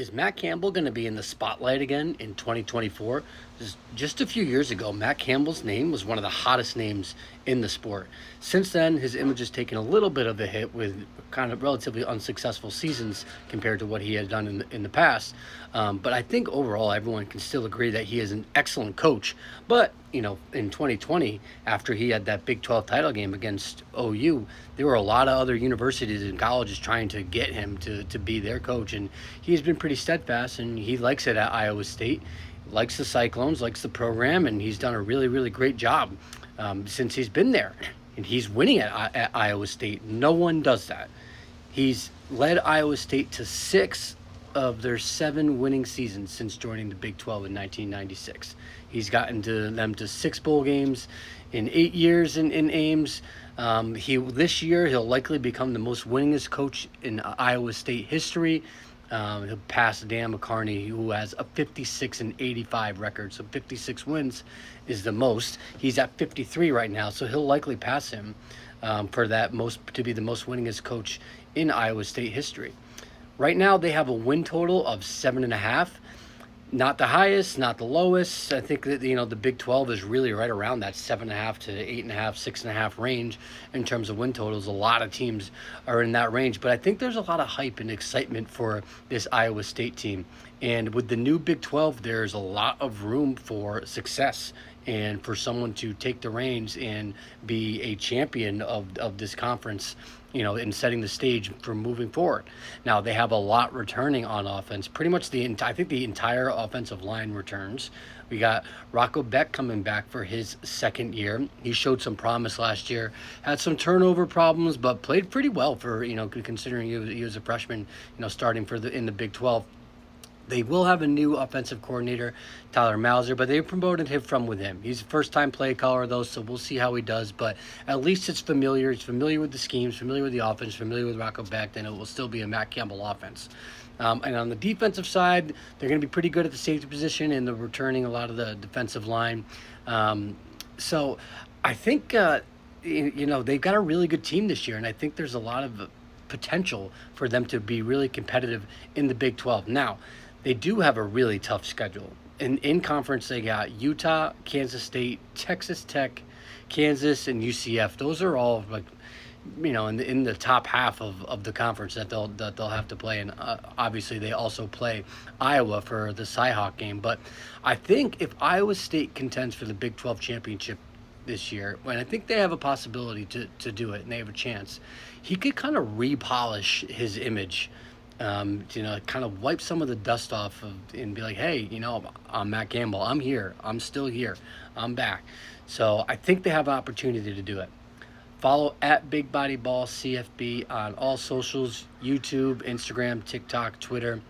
Is Matt Campbell going to be in the spotlight again in 2024? Just a few years ago, Matt Campbell's name was one of the hottest names in the sport. Since then, his image has taken a little bit of a hit with kind of relatively unsuccessful seasons compared to what he had done in the past. But I think overall, everyone can still agree that he is an excellent coach. But, in 2020, after he had that Big 12 title game against OU, there were a lot of other universities and colleges trying to get him to be their coach. And he's been pretty steadfast, and he likes it at Iowa State, likes the Cyclones, likes the program, and he's done a really, really great job since he's been there. And he's winning at Iowa State. No one does that. He's led Iowa State to 6 of their 7 winning seasons since joining the Big 12 in 1996. He's gotten them to 6 bowl games in 8 years in Ames. This year he'll likely become the most winningest coach in Iowa State history. He'll pass Dan McCarney, who has a 56-85 record. So 56 wins is the most. He's at 53 right now, so he'll likely pass him to be the most winningest coach in Iowa State history. Right now, they have a win total of 7.5. Not the highest, not the lowest. I think that the Big 12 is really right around that 7.5 to 8.5, 6.5 range in terms of win totals. A lot of teams are in that range, but I think there's a lot of hype and excitement for this Iowa State team. And with the new Big 12, there's a lot of room for success and for someone to take the reins and be a champion of this conference, in setting the stage for moving forward. Now, they have a lot returning on offense. Pretty much I think the entire offensive line returns. We got Rocco Beck coming back for his second year. He showed some promise last year, had some turnover problems, but played pretty well for, considering he was a freshman, starting in the Big 12. They will have a new offensive coordinator, Tyler Mauser, but they promoted him from within. He's a first-time play caller, though, so we'll see how he does. But at least it's familiar. He's familiar with the schemes, familiar with the offense, familiar with Rocco Beck, and it will still be a Matt Campbell offense. And on the defensive side, they're going to be pretty good at the safety position, and they're returning a lot of the defensive line. So I think, they've got a really good team this year, and I think there's a lot of potential for them to be really competitive in the Big 12. Now, they do have a really tough schedule. In conference, they got Utah, Kansas State, Texas Tech, Kansas, and UCF. Those are all in the top half of the conference that they'll have to play. And obviously, they also play Iowa for the Cyhawk game. But I think if Iowa State contends for the Big 12 championship this year, and I think they have a possibility to do it, and they have a chance, he could kind of repolish his image. Kind of wipe some of the dust off and be like, hey, I'm Matt Campbell. I'm here. I'm still here. I'm back. So I think they have an opportunity to do it. Follow at bigbodyball CFB on all socials, YouTube, Instagram, TikTok, Twitter.